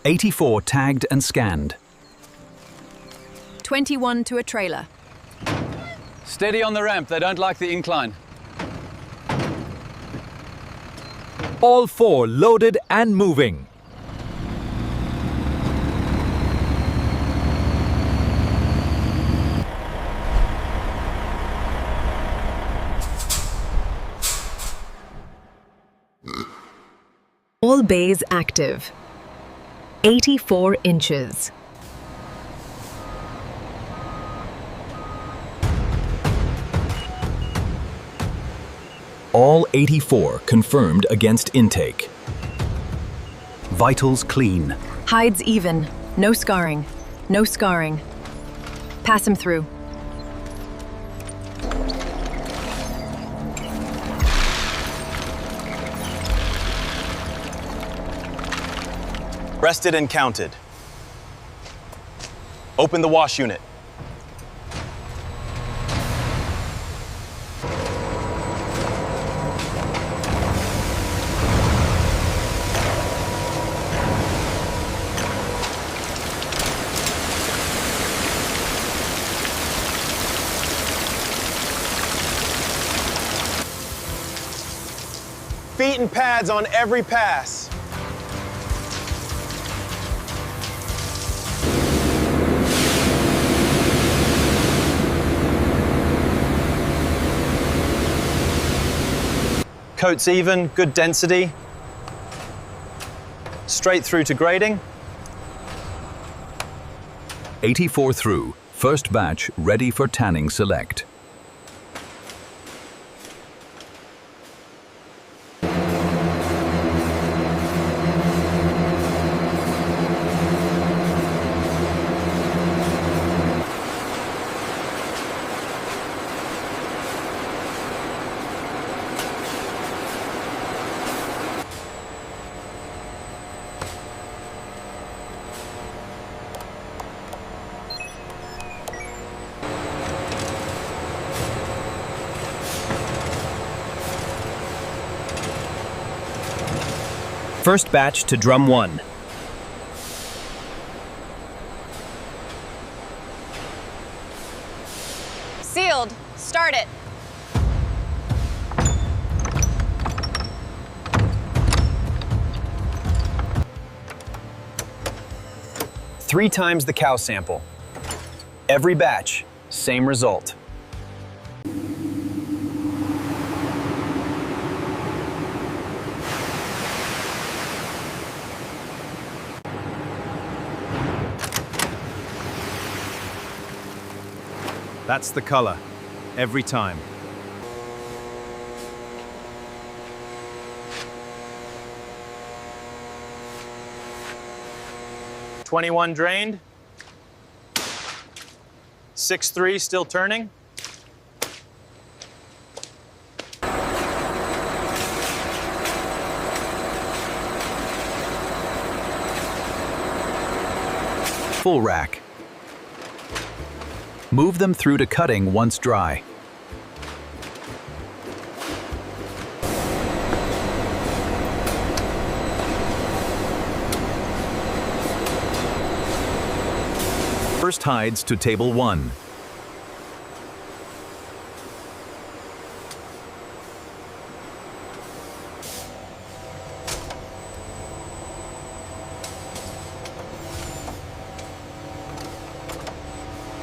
84 tagged and scanned. 21 to a trailer. Steady on the ramp, they don't like the incline. All 4 loaded and moving. All bays active. 84 inches. All 84 confirmed against intake. Vitals clean. Hides even. No scarring. No scarring. Pass him through. Rested and counted. Open the wash unit. Feet and pads on every pass. Coats even, good density. Straight through to grading. 84 through. First batch ready for tanning select. First batch to drum 1. Sealed. Start it. Three times the cow sample. Every batch, same result. That's the color, every time. $21 drained. 6-3 still turning. Full rack. Move them through to cutting once dry. First hides to table 1.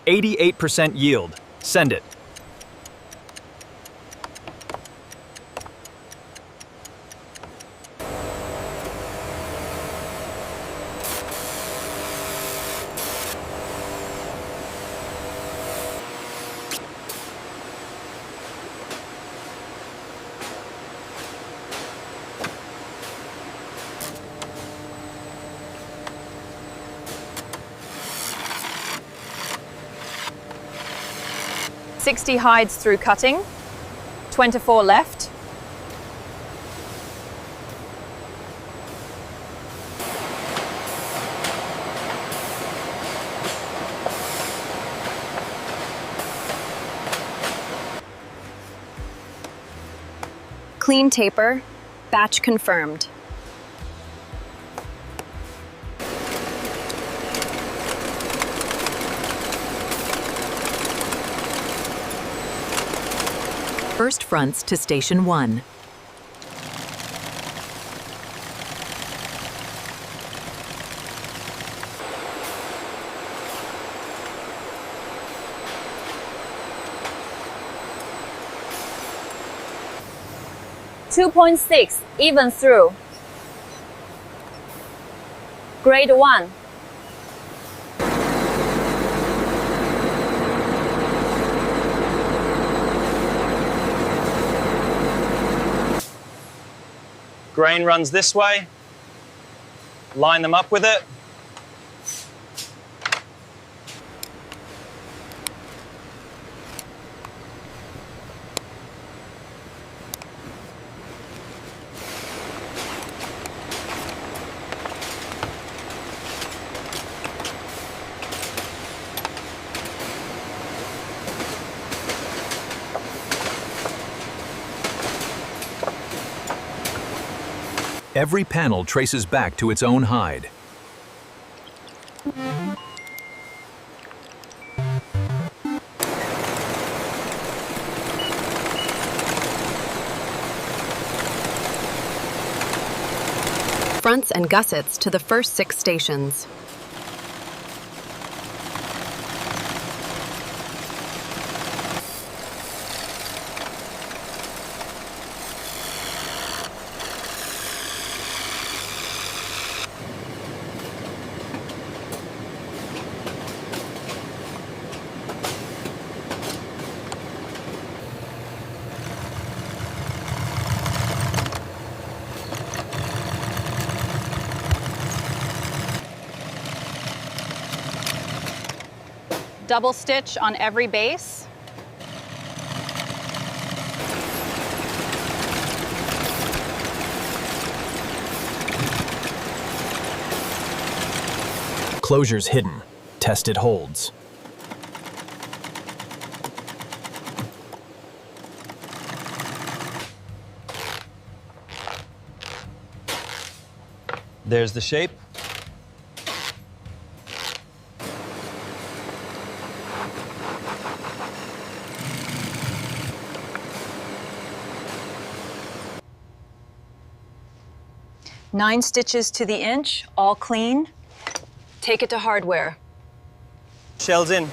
%88 yield. Send it. $60 hides through cutting. 24 left. Clean taper. Batch confirmed. first fronts to Station 1. .6 even through. Grade 1. Grain runs this way. Line them up with it. Every panel traces back to its own hide. Fronts and gussets to the first 6 stations. Double stitch on every base. Closures hidden. Test it holds. There's the shape. Nine stitches to the inch, all clean. Take it to hardware. Shells in.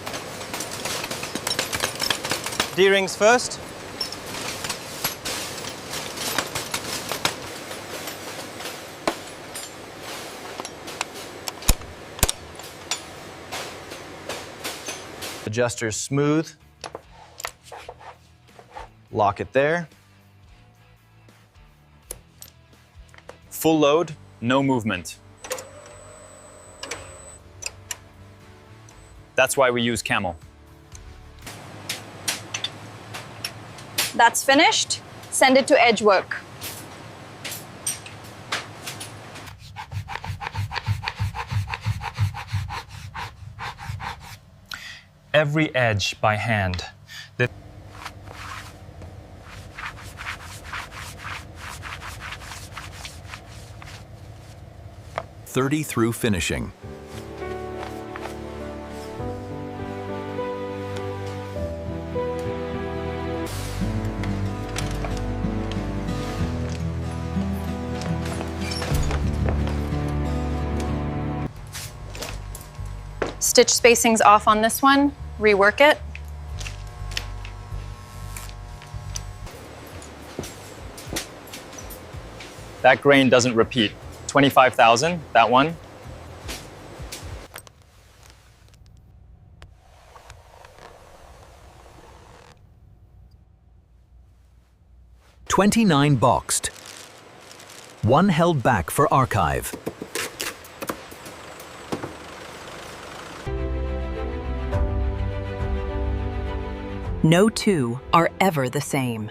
D-rings first. Adjusters smooth. Lock it there. Full load, no movement. That's why we use Camel. That's finished. Send it to edge work. Every edge by hand. 30 through finishing. Stitch spacing's off on this one. Rework it. That grain doesn't repeat. 25,000, that one. $29 boxed. 1 held back for archive. No two are ever the same.